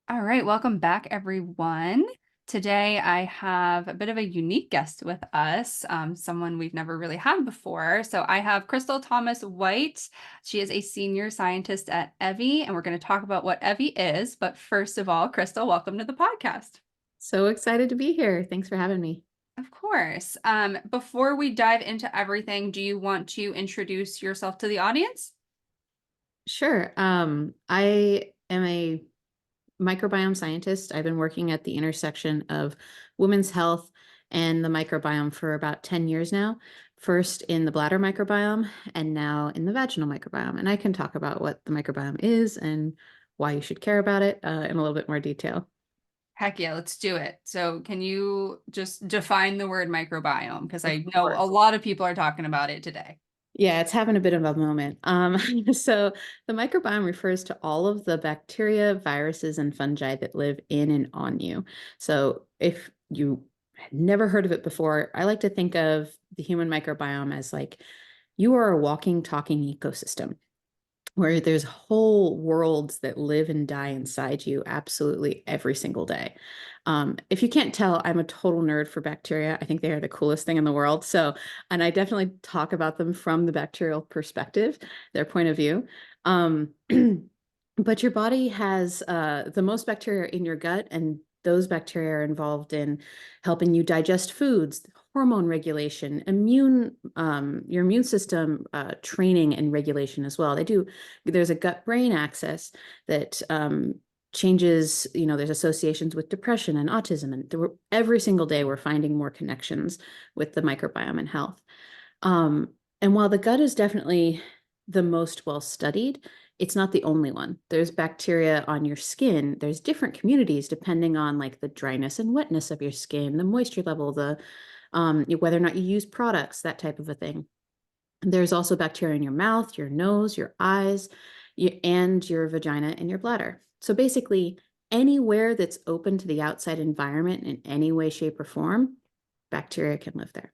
All right, welcome back, everyone. Today, I have a bit of a unique guest with us, someone we've never really had before. So I have Krystal Thomas-White. She is a senior scientist at Evvy, and we're going to talk about what Evvy is. But first of all, Krystal, welcome to the podcast. So excited to be here. Thanks for having me. Of course. Before we dive into everything, do you want to introduce yourself to the audience? Sure. I am a microbiome scientist. I've been working at the intersection of women's health and the microbiome for about 10 years now. First in the bladder microbiome and now in the vaginal microbiome. And I can talk about what the microbiome is and why you should care about it in a little bit more detail. Heck yeah, let's do it. So, can you just define the word microbiome? Because Of I know a course. lot of people are talking about it today. Yeah, it's having a bit of a moment. So the microbiome refers to all of the bacteria, viruses, and fungi that live in and on you. So if you had never heard of it before, I like to think of the human microbiome as like you are a walking, talking ecosystem where there's whole worlds that live and die inside you absolutely every single day. If you can't tell, I'm a total nerd for bacteria. I think they are the coolest thing in the world. So, and I definitely talk about them from the bacterial perspective, their point of view. Um, but your body has the most bacteria in your gut, and those bacteria are involved in helping you digest foods, hormone regulation, your immune system training and regulation as well. There's a gut-brain axis that changes, there's associations with depression and autism. And every single day we're finding more connections with the microbiome and health. And while the gut is definitely the most well studied, it's not the only one. There's bacteria on your skin. There's different communities depending on like the dryness and wetness of your skin, the moisture level, the whether or not you use products, that type of a thing. There's also bacteria in your mouth, your nose, your eyes, and your vagina and your bladder. So basically, anywhere that's open to the outside environment in any way, shape, or form, bacteria can live there.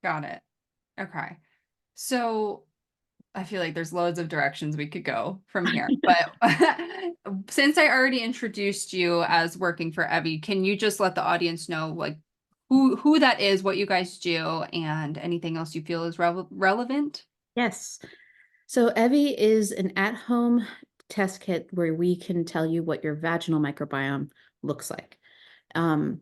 Got it. Okay. So, I feel like there's loads of directions we could go from here. But since I already introduced you as working for Evvy, can you just let the audience know like who that is, what you guys do, and anything else you feel is relevant? Yes. So Evvy is an at-home test kit where we can tell you what your vaginal microbiome looks like. Um,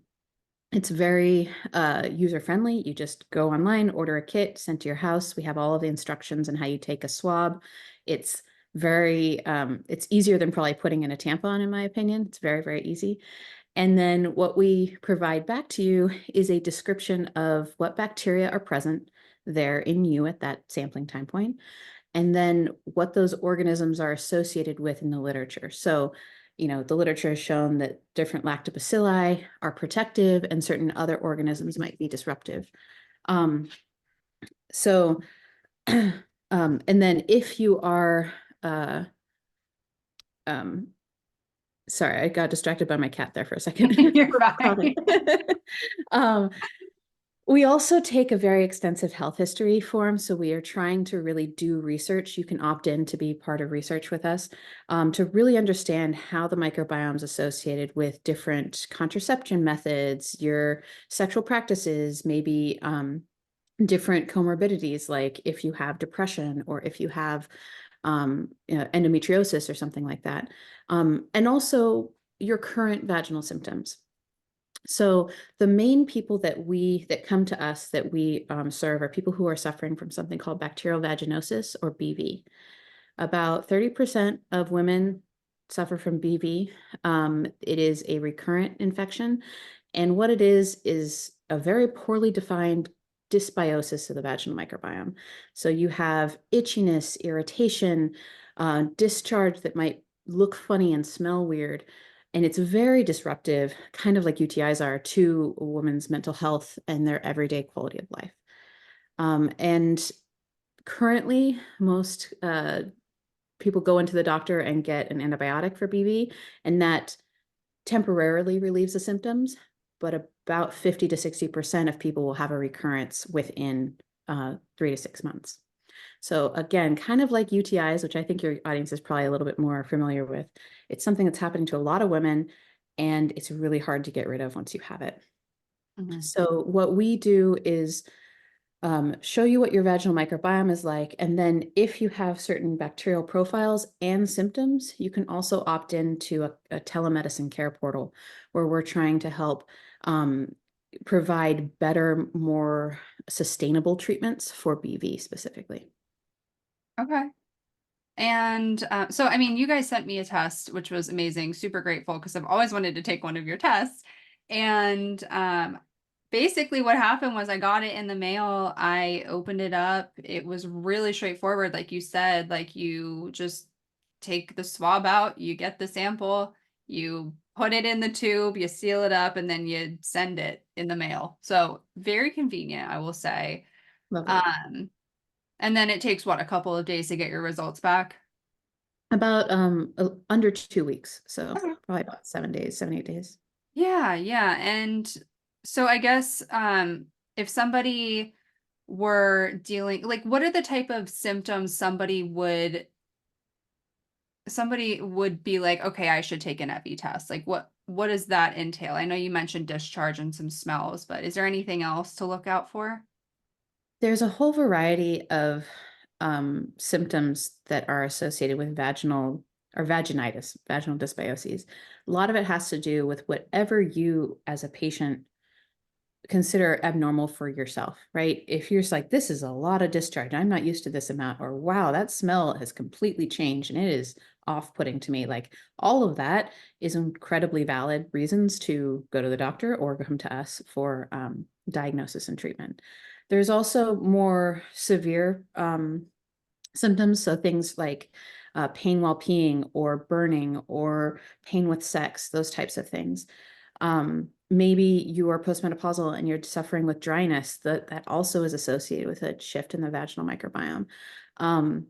it's very user-friendly. You just go online, order a kit, sent to your house. We have all of the instructions on how you take a swab. It's it's easier than probably putting in a tampon, in my opinion. It's very, very easy. And then what we provide back to you is a description of what bacteria are present there in you at that sampling time point, and then what those organisms are associated with in the literature. So, the literature has shown that different lactobacilli are protective and certain other organisms might be disruptive. Um, so, and then if you are, uh, um, sorry, I got distracted by my cat there for a second. You're right. um, We also take a very extensive health history form, so we are trying to really do research. You can opt in to be part of research with us to really understand how the microbiome is associated with different contraception methods, your sexual practices, maybe different comorbidities, like if you have depression or if you have endometriosis or something like that, and also your current vaginal symptoms. So the main people that come to us that we serve are people who are suffering from something called bacterial vaginosis or BV. About 30% of women suffer from BV. It is a recurrent infection, and what it is a very poorly defined dysbiosis of the vaginal microbiome. So you have itchiness, irritation, discharge that might look funny and smell weird. And it's very disruptive, kind of like UTIs are, to a woman's mental health and their everyday quality of life. And currently, most people go into the doctor and get an antibiotic for BV, and that temporarily relieves the symptoms, but about 50 to 60% of people will have a recurrence within 3 to 6 months. So again, kind of like UTIs, which I think your audience is probably a little bit more familiar with. It's something that's happening to a lot of women, and it's really hard to get rid of once you have it. Mhm. So what we do is show you what your vaginal microbiome is like. And then if you have certain bacterial profiles and symptoms, you can also opt into a telemedicine care portal where we're trying to help provide better, more sustainable treatments for BV specifically. Okay. And so, I mean, you guys sent me a test, which was amazing. Super grateful because I've always wanted to take one of your tests. And basically, what happened was I got it in the mail. I opened it up. It was really straightforward. Like you said, like you just take the swab out, you get the sample, you put it in the tube, you seal it up, and then you send it in the mail. So, very convenient, I will say. Lovely. Um, and then it takes what, a couple of days to get your results back? About under 2 weeks. So Okay. probably about 7 days, 7, 8 days. Yeah, yeah. And so I guess if somebody were dealing like what are the type of symptoms somebody would be like, okay, I should take an Evvy test. Like what does that entail? I know you mentioned discharge and some smells, but is there anything else to look out for? There's a whole variety of symptoms that are associated with vaginal or vaginitis, vaginal dysbioses. A lot of it has to do with whatever you as a patient consider abnormal for yourself, right? If you're just like, this is a lot of discharge, I'm not used to this amount, or wow, that smell has completely changed and it is off-putting to me. Like all of that is incredibly valid reasons to go to the doctor or come to us for diagnosis and treatment. There's also more severe symptoms. So things like pain while peeing or burning or pain with sex, those types of things. Maybe you are postmenopausal and you're suffering with dryness, that also is associated with a shift in the vaginal microbiome. Um,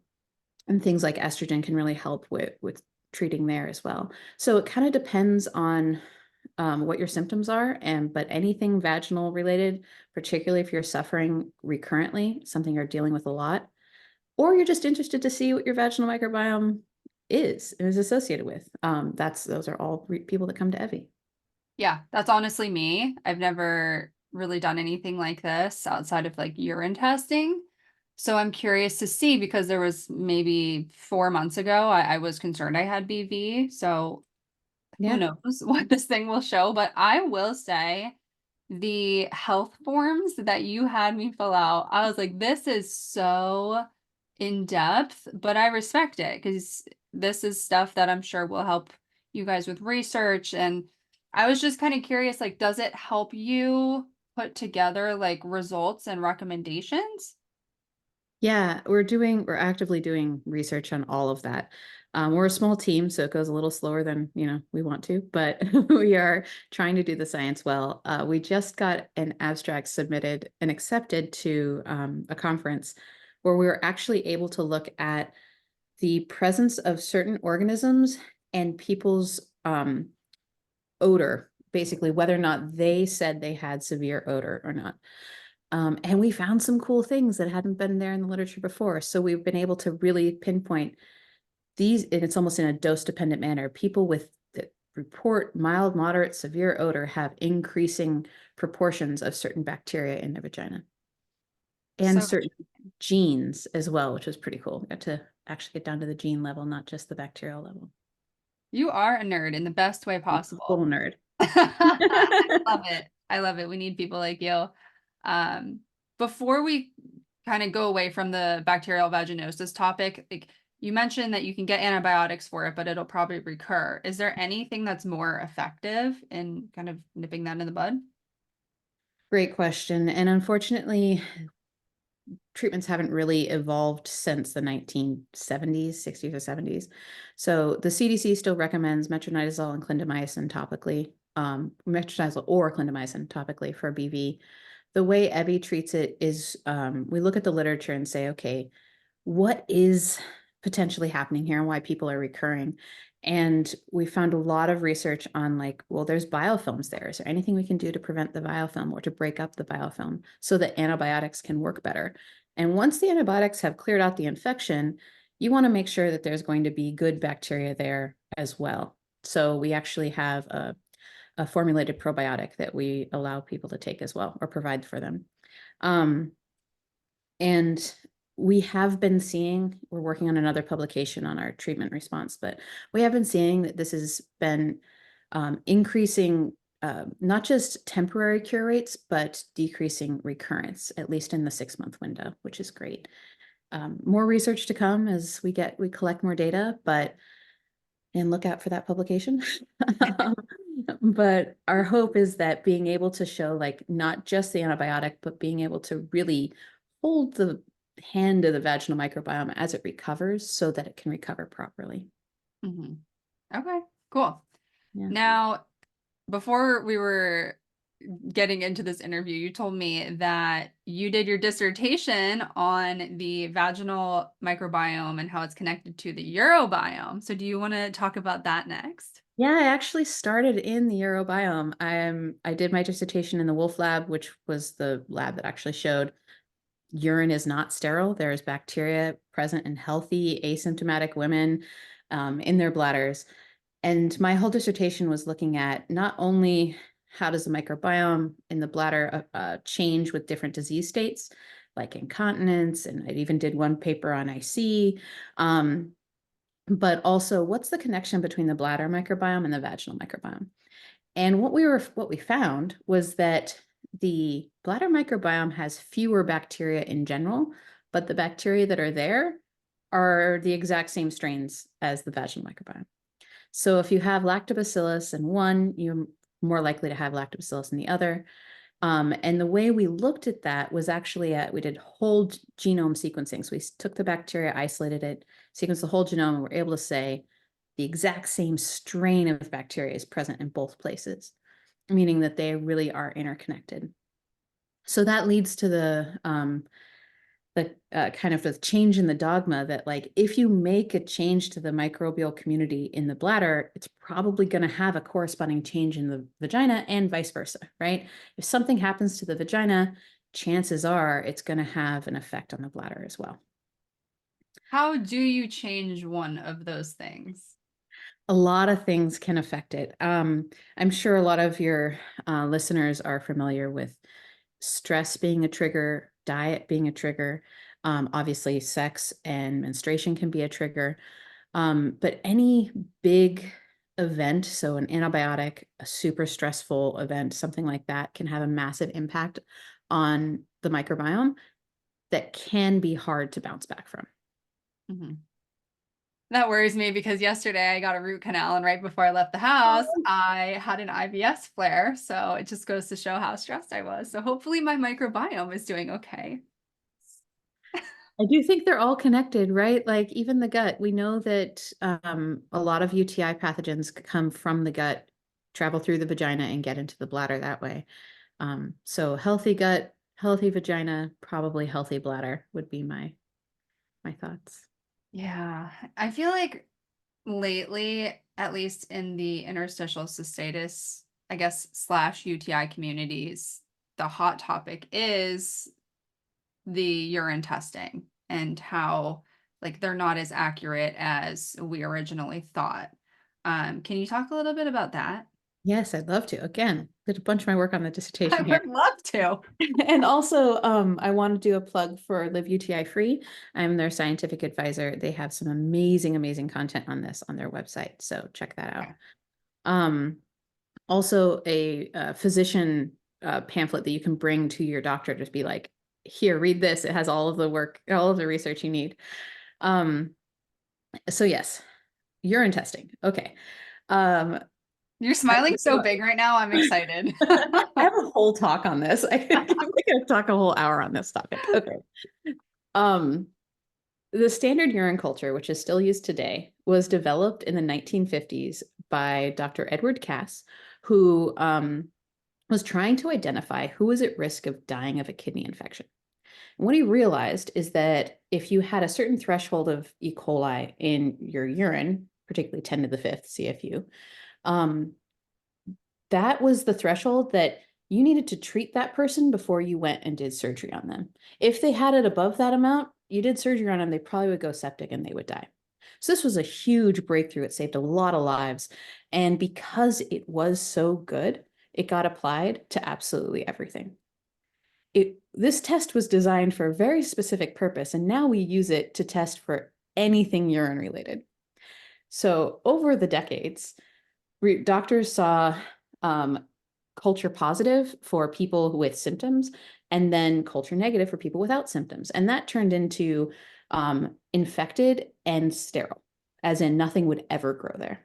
and things like estrogen can really help with treating there as well. So it kind of depends on what your symptoms are, but anything vaginal related, particularly if you're suffering recurrently, something you're dealing with a lot, or you're just interested to see what your vaginal microbiome is associated with. Those are all people that come to Evvy. Yeah, that's honestly me. I've never really done anything like this outside of like urine testing. So I'm curious to see because there was maybe 4 months ago, I was concerned I had BV. So who Yeah. knows what this thing will show. But I will say the health forms that you had me fill out, I was like, this is so in depth, but I respect it because this is stuff that I'm sure will help you guys with research. And I was just kind of curious, like, does it help you put together like results and recommendations? Yeah, we're actively doing research on all of that. We're a small team, so it goes a little slower than we want to, but we are trying to do the science well. We just got an abstract submitted and accepted to a conference where we were actually able to look at the presence of certain organisms and people's odor, basically whether or not they said they had severe odor or not. And we found some cool things that hadn't been there in the literature before. So we've been able to really pinpoint these, and it's almost in a dose dependent manner. People with that report mild, moderate, severe odor have increasing proportions of certain bacteria in their vagina and So certain genes as well, which was pretty cool. We got to actually get down to the gene level, not just the bacterial level. you are a nerd in the best way I'm a possible. full nerd. I love it. I love it. We need people like you. Um, Before we kind of go away from the bacterial vaginosis topic, like you mentioned that you can get antibiotics for it, but it'll probably recur. Is there anything that's more effective in kind of nipping that in the bud? Great question. And unfortunately, treatments haven't really evolved since the 1970s, 60s or 70s. So the CDC still recommends metronidazole and clindamycin topically, metronidazole or clindamycin topically for BV. The way Evvy treats it is we look at the literature and say, okay, what is potentially happening here and why people are recurring? And we found a lot of research on like, well, there's biofilms there. Is there anything we can do to prevent the biofilm or to break up the biofilm so that antibiotics can work better? And once the antibiotics have cleared out the infection, you want to make sure that there's going to be good bacteria there as well. So we actually have a formulated probiotic that we allow people to take as well, or provide for them. And we have been seeing, we're working on another publication on our treatment response, but we have been seeing that this has been increasing not just temporary cure rates, but decreasing recurrence, at least in the 6-month window, which is great. More research to come as we collect more data, and look out for that publication. But our hope is that being able to show like not just the antibiotic, but being able to really hold the hand of the vaginal microbiome as it recovers so that it can recover properly. Okay, cool. Yeah. Now, before we were getting into this interview, you told me that you did your dissertation on the vaginal microbiome and how it's connected to the urobiome. So do you want to talk about that next? Yeah, I actually started in the urobiome. I did my dissertation in the Wolf lab, which was the lab that actually showed urine is not sterile. There is bacteria present in healthy, asymptomatic women in their bladders. And my whole dissertation was looking at not only how does the microbiome in the bladder change with different disease states, like incontinence, and I even did one paper on IC, but also what's the connection between the bladder microbiome and the vaginal microbiome. And what we found was that the bladder microbiome has fewer bacteria in general, but the bacteria that are there are the exact same strains as the vaginal microbiome. So if you have lactobacillus in one, you're more likely to have lactobacillus in the other. And the way we looked at that was actually we did whole genome sequencing. So we took the bacteria, isolated it, sequenced the whole genome, and we're able to say the exact same strain of bacteria is present in both places, meaning that they really are interconnected. So that leads to the kind of the change in the dogma that like if you make a change to the microbial community in the bladder, it's probably going to have a corresponding change in the vagina and vice versa, right? If something happens to the vagina, chances are it's going to have an effect on the bladder as well. How do you change one of those things? A lot of things can affect it. I'm sure a lot of your listeners are familiar with stress being a trigger, diet being a trigger. Obviously, sex and menstruation can be a trigger. But any big event, so an antibiotic, a super stressful event, something like that can have a massive impact on the microbiome that can be hard to bounce back from. That worries me because yesterday I got a root canal, and right before I left the house, I had an IBS flare. So it just goes to show how stressed I was. So hopefully my microbiome is doing okay. I do think they're all connected, right? Like even the gut, we know that a lot of UTI pathogens come from the gut, travel through the vagina, and get into the bladder that way. So healthy gut, healthy vagina, probably healthy bladder would be my thoughts. Yeah, I feel like lately, at least in the interstitial cystitis, I guess, slash UTI communities, the hot topic is the urine testing and how like they're not as accurate as we originally thought. Can you talk a little bit about that? Yes, I'd love to. Again, did a bunch of my work on the I dissertation here. would love to. And also, I want to do a plug for Live UTI Free. I'm their scientific advisor. They have some amazing, amazing content on this on their website. So check that out. Okay. Also, a physician pamphlet that you can bring to your doctor to be like, here, read this. It has all of the work, all of the research you need. So yes, urine testing. Okay. You're smiling so big right now. I'm excited. I have a whole talk on this. I could talk a whole hour on this topic. Okay. The standard urine culture, which is still used today, was developed in the 1950s by Dr. Edward Cass, who was trying to identify who was at risk of dying of a kidney infection. And what he realized is that if you had a certain threshold of E. coli in your urine, particularly 10 to the fifth CFU, that was the threshold that you needed to treat that person before you went and did surgery on them. If they had it above that amount, you did surgery on them, they probably would go septic and they would die. So this was a huge breakthrough. It saved a lot of lives. And because it was so good, it got applied to absolutely everything. This test was designed for a very specific purpose, and now we use it to test for anything urine related. So over the decades, doctors saw culture positive for people with symptoms, and then culture negative for people without symptoms. And that turned into infected and sterile, as in nothing would ever grow there.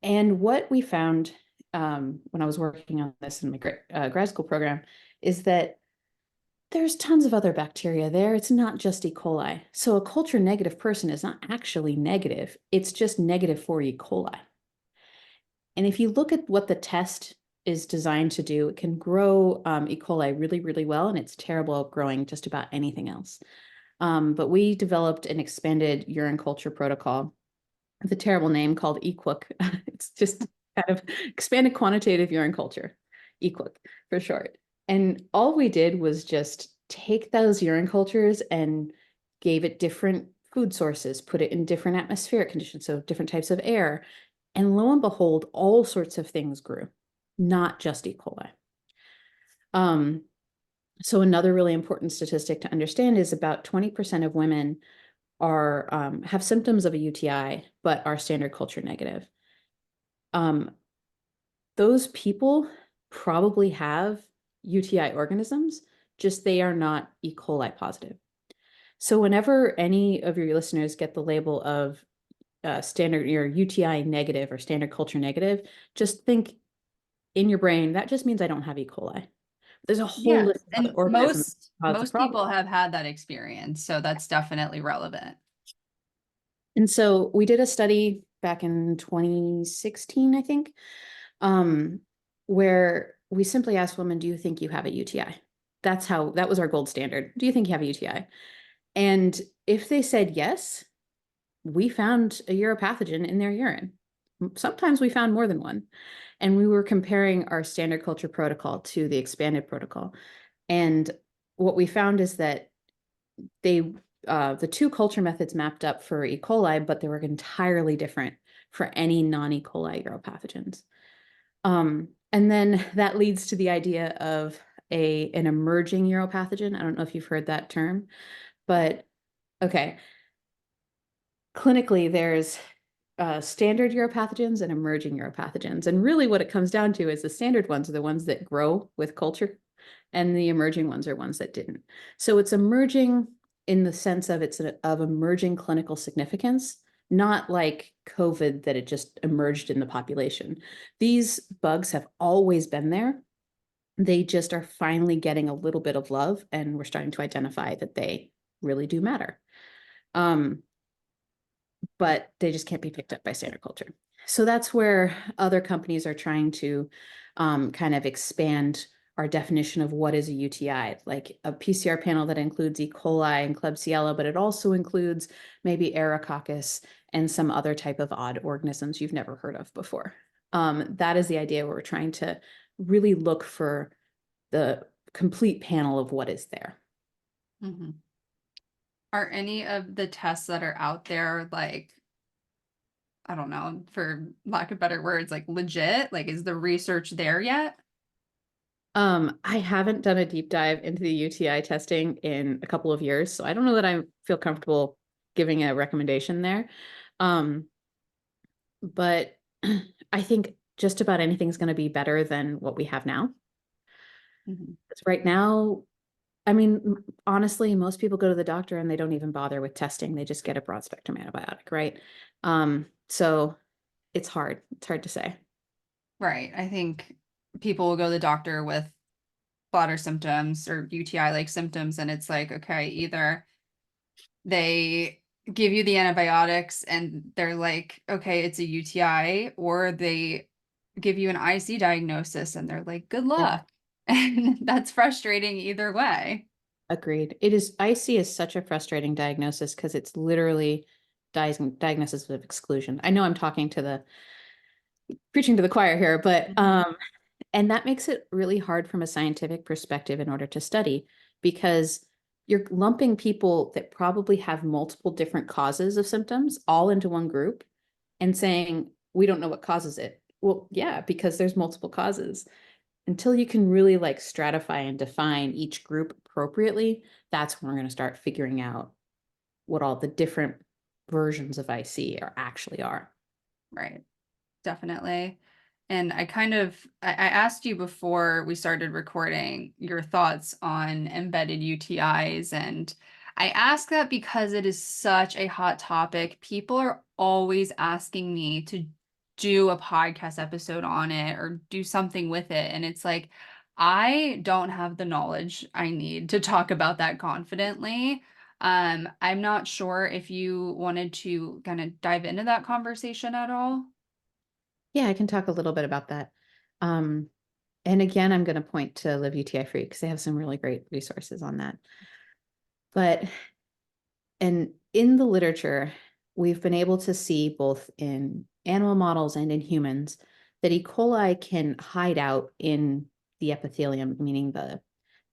And what we found when I was working on this in my grad school program is that there's tons of other bacteria there. It's not just E. coli. So a culture negative person is not actually negative. It's just negative for E. coli. And if you look at what the test is designed to do, it can grow E. coli really, really well, and it's terrible at growing just about anything else. But we developed an expanded urine culture protocol with a terrible name called EQUIC. It's just kind of expanded quantitative urine culture, EQUIC for short. And all we did was just take those urine cultures and gave it different food sources, put it in different atmospheric conditions, so different types of air. And lo and behold, all sorts of things grew, not just E. coli. So another really important statistic to understand is about 20% of women are have symptoms of a UTI, but are standard culture negative. Those people probably have UTI organisms, just they are not E. coli positive. So whenever any of your listeners get the label of standard or UTI negative or standard culture negative, just think in your brain, that just means I don't have E. coli. There's a whole Yeah, list of other and organisms that cause the most people problem. have had that experience, so that's definitely relevant. And so we did a study back in 2016, I think, where we simply asked women, do you think you have a UTI? That was our gold standard. Do you think you have a UTI? And if they said yes, we found a uropathogen in their urine. Sometimes we found more than one. And we were comparing our standard culture protocol to the expanded protocol. And what we found is that the two culture methods mapped up for E. coli, but they were entirely different for any non-E. coli uropathogens. And then that leads to the idea of an emerging uropathogen. I don't know if you've heard that term, but okay. Clinically, there's standard uropathogens and emerging uropathogens. And really what it comes down to is the standard ones are the ones that grow with culture, and the emerging ones are ones that didn't. So it's emerging in the sense of of emerging clinical significance, not like COVID that it just emerged in the population. These bugs have always been there. They just are finally getting a little bit of love, and we're starting to identify that they really do matter. But they just can't be picked up by standard culture. So that's where other companies are trying to kind of expand our definition of what is a UTI, like a PCR panel that includes E. coli and Klebsiella, but it also includes maybe Aerococcus and some other type of odd organisms you've never heard of before. That is the idea where we're trying to really look for the complete panel of what is there. Mm-hmm. Are any of the tests that are out there, like, I don't know, for lack of better words, like legit? Like, is the research there yet? I haven't done a deep dive into the UTI testing in a couple of years, so I don't know that I feel comfortable giving a recommendation there. But I think just about anything's going to be better than what we have now. Mm-hmm. Because right now, I mean, honestly, most people go to the doctor and they don't even bother with testing. They just get a broad spectrum antibiotic, right? So it's hard. It's hard to say. Right. I think people will go to the doctor with bladder symptoms or UTI-like symptoms, and it's like, okay, either they give you the antibiotics and they're like, okay, it's a UTI, or they give you an IC diagnosis and they're like, good Yep. luck. And that's frustrating either way. Agreed. It is, IC is such a frustrating diagnosis because it's literally diagnosis of exclusion. I know I'm preaching to the choir here, but And that makes it really hard from a scientific perspective in order to study, because you're lumping people that probably have multiple different causes of symptoms all into one group and saying, we don't know what causes it. Well, yeah, because there's multiple causes. Until you can really like stratify and define each group appropriately, that's when we're going to start figuring out what all the different versions of IC are actually are. Right. Definitely. And I asked you before we started recording your thoughts on embedded UTIs. And I ask that because it is such a hot topic. People are always asking me to do a podcast episode on it or do something with it. And it's like, I don't have the knowledge I need to talk about that confidently. I'm not sure if you wanted to kind of dive into that conversation at all. Yeah, I can talk a little bit about that. Um, and again, I'm going to point to Live UTI Free because they have some really great resources on that. But and in the literature, we've been able to see both in animal models and in humans that E. coli can hide out in the epithelium, meaning the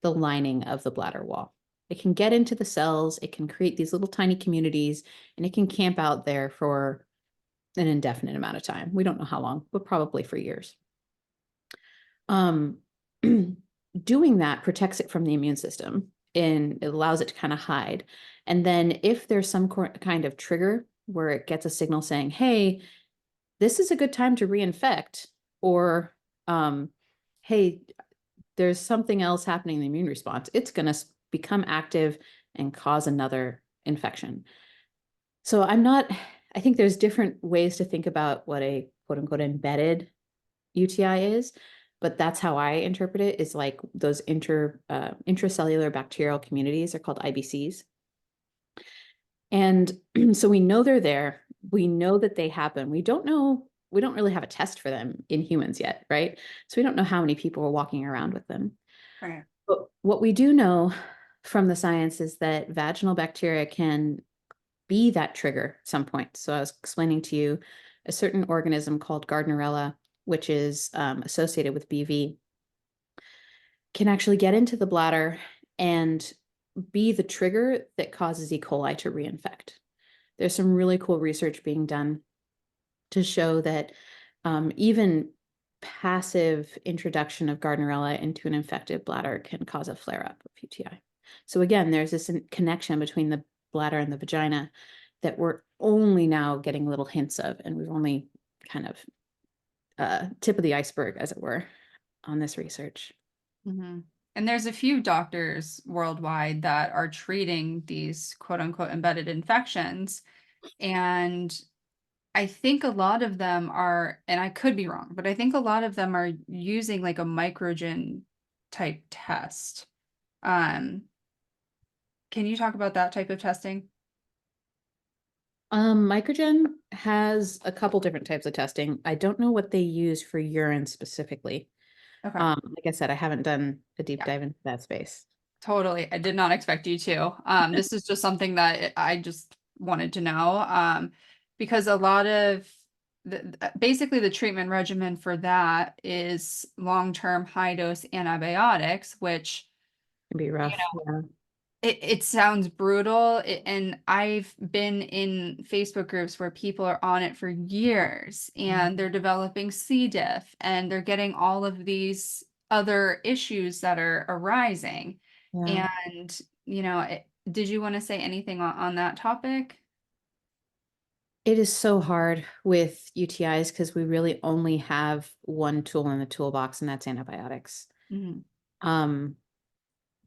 lining of the bladder wall. It can get into the cells, it can create these little tiny communities, and it can camp out there for an indefinite amount of time. We don't know how long, but probably for years. Um, doing that protects it from the immune system and it allows it to kind of hide. And then if there's some kind of trigger where it gets a signal saying, hey, this is a good time to reinfect, or hey, there's something else happening in the immune response, it's going to become active and cause another infection. So I think there's different ways to think about what a quote unquote embedded UTI is, but that's how I interpret it, is like those intracellular bacterial communities are called IBCs. And so we know they're there. We know that they happen. We don't really have a test for them in humans yet, right? So we don't know how many people are walking around with them. Right. But what we do know from the science is that vaginal bacteria can be that trigger at some point. So I was explaining to you a certain organism called Gardnerella, which is associated with BV, can actually get into the bladder and be the trigger that causes E. coli to reinfect. There's some really cool research being done to show that even passive introduction of Gardnerella into an infected bladder can cause a flare-up of UTI. So again, there's this connection between the bladder and the vagina that we're only now getting little hints of, and we've only kind of tip of the iceberg, as it were, on this research. Mm-hmm. And there's a few doctors worldwide that are treating these quote unquote embedded infections. And I think a lot of them are, and I could be wrong, but I think a lot of them are using like a microgen type test. Um, can you talk about that type of testing? Microgen has a couple different types of testing. I don't know what they use for urine specifically. Okay. Like I said, I haven't done a deep Yeah, dive into that space. totally. I did not expect you to. This is just something that I just wanted to know. Because a lot of basically the treatment regimen for that is long-term high dose antibiotics, which It'd be rough. Yeah. it sounds brutal, and I've been in Facebook groups where people are on it for years and they're developing C. diff and they're getting all of these other issues that are arising. Yeah. And, did you want to say anything on that topic? It is so hard with UTIs because we really only have one tool in the toolbox, and that's antibiotics. Mhm. Um,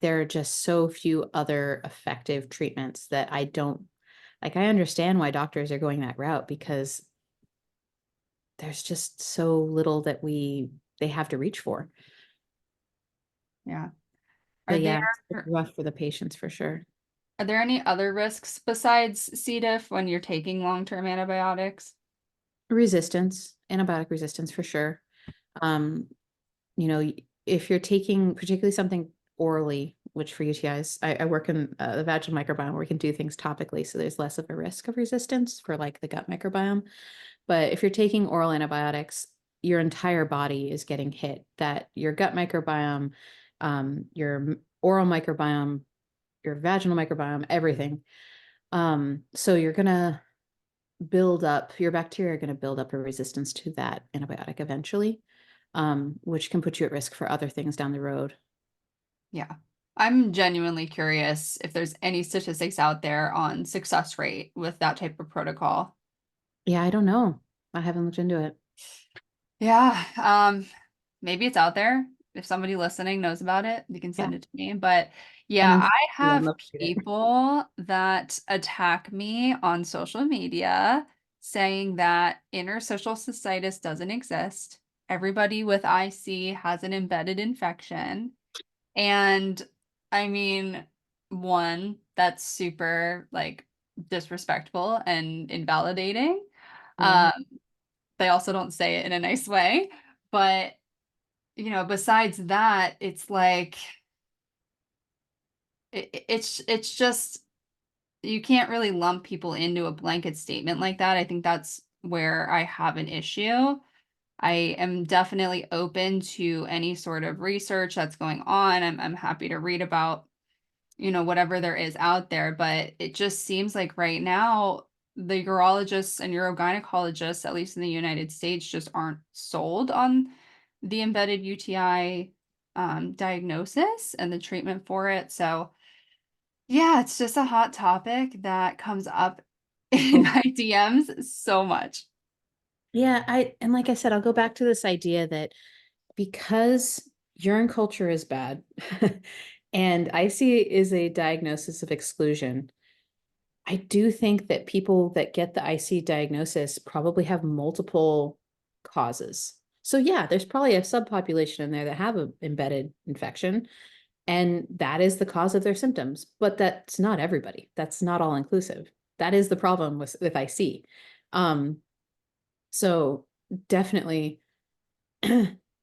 there are just so few other effective treatments that I don't like. I understand why doctors are going that route because there's just so little that they have to reach for. Yeah. Are But there yeah, it's rough for the patients for sure. are there any other risks besides C. diff when you're taking long-term antibiotics? Resistance, antibiotic resistance for sure. Um, you know, if you're taking particularly something orally, which for UTIs, I work in the vaginal microbiome where we can do things topically, so there's less of a risk of resistance for like the gut microbiome. But if you're taking oral antibiotics, your entire body is getting hit, that your gut microbiome, your oral microbiome, your vaginal microbiome, everything. So you're going to build up, your bacteria are going to build up a resistance to that antibiotic eventually, which can put you at risk for other things down the road. Yeah. I'm genuinely curious if there's any statistics out there on success rate with that type of protocol. Yeah, I don't know. I haven't looked into it. Yeah, maybe it's out there. If somebody listening knows about it, they can Yeah. send it to me. But yeah, And I I'd have love to read it. people that attack me on social media saying that interstitial cystitis doesn't exist. Everybody with IC has an embedded infection. And I mean, one, that's super like disrespectful and invalidating. Yeah. Um, they also don't say it in a nice way. But, besides that, it's like it's just you can't really lump people into a blanket statement like that. I think that's where I have an issue. I am definitely open to any sort of research that's going on. I'm happy to read about whatever there is out there. But it just seems like right now, the urologists and urogynecologists, at least in the United States, just aren't sold on the embedded UTI diagnosis and the treatment for it. So, yeah, it's just a hot topic that comes up in Oh, my DMs so much. yeah. And like I said, I'll go back to this idea that because urine culture is bad and IC is a diagnosis of exclusion, I do think that people that get the IC diagnosis probably have multiple causes. So yeah, there's probably a subpopulation in there that have an embedded infection, and that is the cause of their symptoms. But that's not everybody. That's not all inclusive. That is the problem with IC. Um, so definitely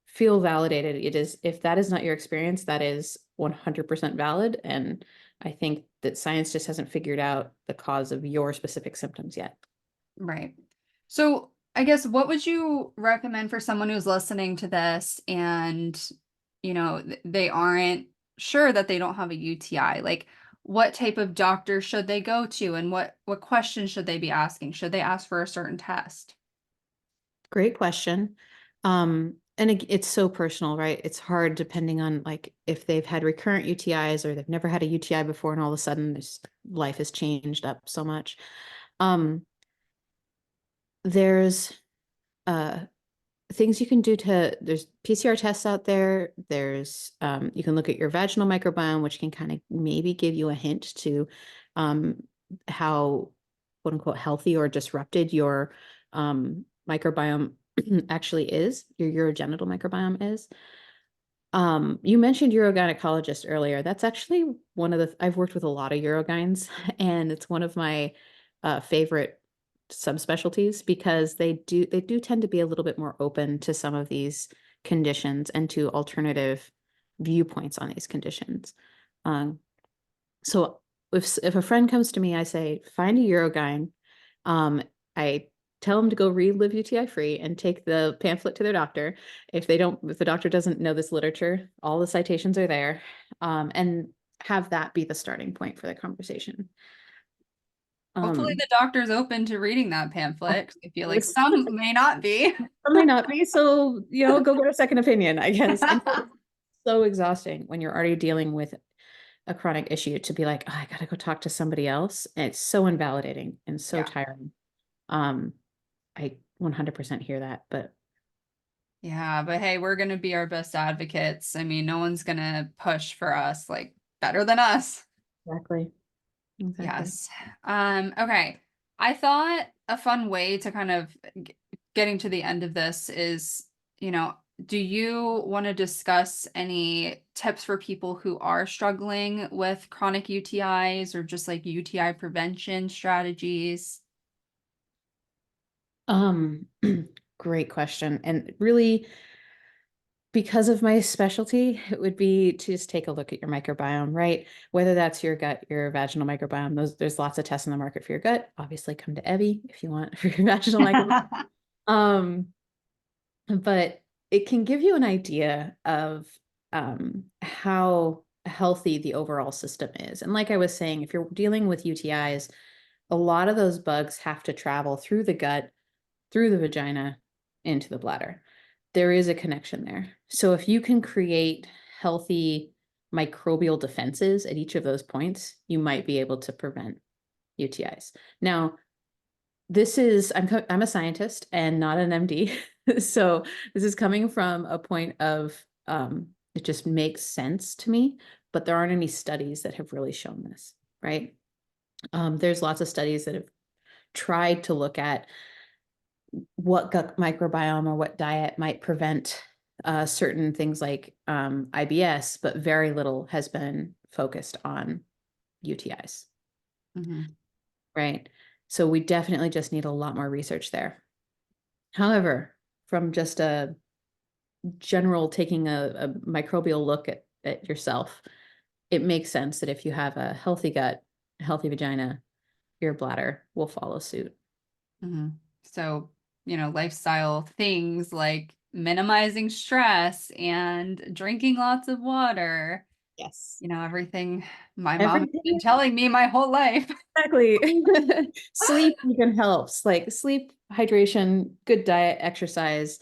feel validated. It is, if that is not your experience, that is 100% valid. And I think that science just hasn't figured out the cause of your specific symptoms yet. Right. So, I guess what would you recommend for someone who's listening to this and, they aren't sure that they don't have a UTI? Like, what type of doctor should they go to and what questions should they be asking? Should they ask for a certain test? Great question. And it's so personal, right? It's hard depending on like if they've had recurrent UTIs or they've never had a UTI before and all of a sudden this life has changed up so much. Um, there's uh things you can do there's PCR tests out there. There's you can look at your vaginal microbiome, which can kind of maybe give you a hint to um how quote unquote healthy or disrupted your microbiome actually is, your urogenital microbiome is. You mentioned urogynecologist earlier. That's actually one of I've worked with a lot of urogynes, and it's one of my favorite subspecialties because they do tend to be a little bit more open to some of these conditions and to alternative viewpoints on these conditions. Um, so if a friend comes to me, I say, find a urogyne. I tell them to go read Live UTI Free and take the pamphlet to their doctor. If the doctor doesn't know this literature, all the citations are there, and have that be the starting point for the conversation. Hopefully Um, the doctor's open to reading that pamphlet, 'cause I feel like this some may not be. may not be, so go get a second opinion, I guess. And it's so exhausting when you're already dealing with a chronic issue to be like, oh, I gotta go talk to somebody else. And it's so invalidating and so Yeah. tiring. Um, I 100% hear that, but Yeah, but hey, we're gonna be our best advocates. I mean, no one's gonna push for us like better than us. exactly, exactly. Yes. Okay. I thought a fun way to kind of getting to the end of this is, do you want to discuss any tips for people who are struggling with chronic UTIs or just like UTI prevention strategies? Um, great question. And really, because of my specialty, it would be to just take a look at your microbiome, right? Whether that's your gut, your vaginal microbiome, there's lots of tests in the market for your gut. Obviously, come to Evvy if you want for your vaginal microbiome. Um, but it can give you an idea of how healthy the overall system is. And like I was saying, if you're dealing with UTIs, a lot of those bugs have to travel through the gut, through the vagina, into the bladder. There is a connection there. So if you can create healthy microbial defenses at each of those points, you might be able to prevent UTIs. Now, I'm a scientist and not an MD. So this is coming from a point of it just makes sense to me, but there aren't any studies that have really shown this, right? There's lots of studies that have tried to look at what gut microbiome or what diet might prevent certain things like IBS, but very little has been focused on UTIs, Mhm. right? So we definitely just need a lot more research there. However, from just a general taking a microbial look at yourself, it makes sense that if you have a healthy gut, a healthy vagina, your bladder will follow suit. Mhm. So, lifestyle things like minimizing stress and drinking lots of water, Yes. everything my mom has been Everything. telling me my whole life. Exactly. Sleep even helps. Like sleep, hydration, good diet, exercise.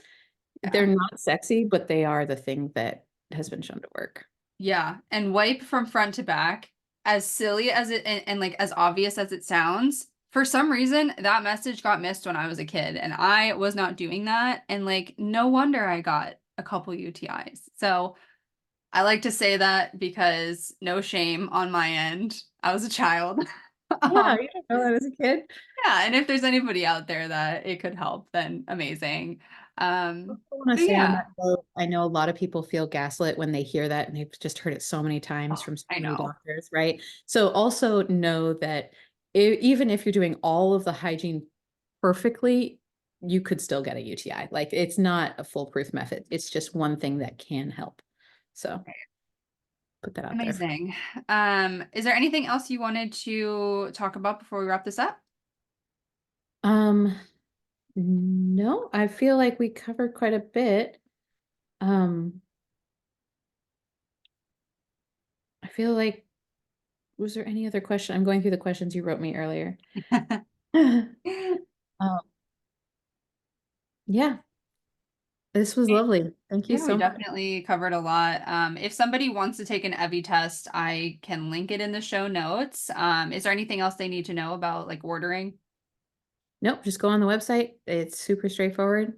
They're Yeah. not sexy, but they are the thing that has been shown to work. Yeah. And wipe from front to back. As silly as it and like as obvious as it sounds, for some reason that message got missed when I was a kid and I was not doing that. And like no wonder I got a couple UTIs. So I like to say that because no shame on my end. I was a child. Yeah, Um, you didn't know that as a kid. yeah, and if there's anybody out there that it could help, then amazing. I want to So say on yeah. that note, I know a lot of people feel gaslit when they hear that and they've just heard it so many times Oh, from so I many know. doctors, right? So also know that even if you're doing all of the hygiene perfectly, you could still get a UTI. Like it's not a foolproof method. It's just one thing that can help. So put that out there. Amazing. Is there anything else you wanted to talk about before we wrap this up? Um, no, I feel like we covered quite a bit. Um, I feel like, was there any other question? I'm going through the questions you wrote me earlier. Um, yeah, this was lovely. Thank you Yeah, we so much. definitely covered a lot. If somebody wants to take an Evvy test, I can link it in the show notes. Is there anything else they need to know about like ordering? Nope, just go on the website. It's super straightforward.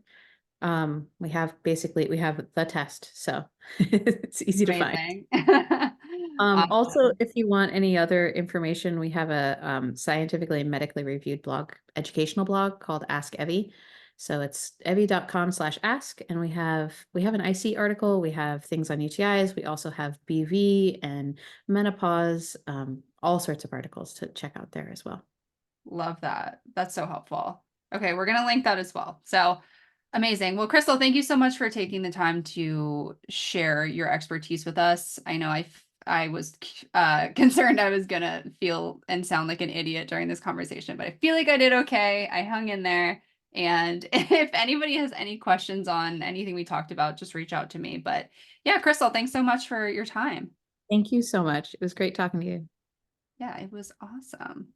We have the test, so it's easy to find. Amazing. Also, Awesome. if you want any other information, we have a scientifically and medically reviewed blog, educational blog called Ask Evvy. So it's evvy.com/ask, and we have an IC article. We have things on UTIs. We also have BV and menopause, all sorts of articles to check out there as well. Love that. That's so helpful. Okay, we're gonna link that as well. So amazing. Well, Krystal, thank you so much for taking the time to share your expertise with us. I know I was concerned I was gonna feel and sound like an idiot during this conversation, but I feel like I did okay. I hung in there. And if anybody has any questions on anything we talked about, just reach out to me. But yeah, Krystal, thanks so much for your time. Thank you so much. It was great talking to you. Yeah, it was awesome.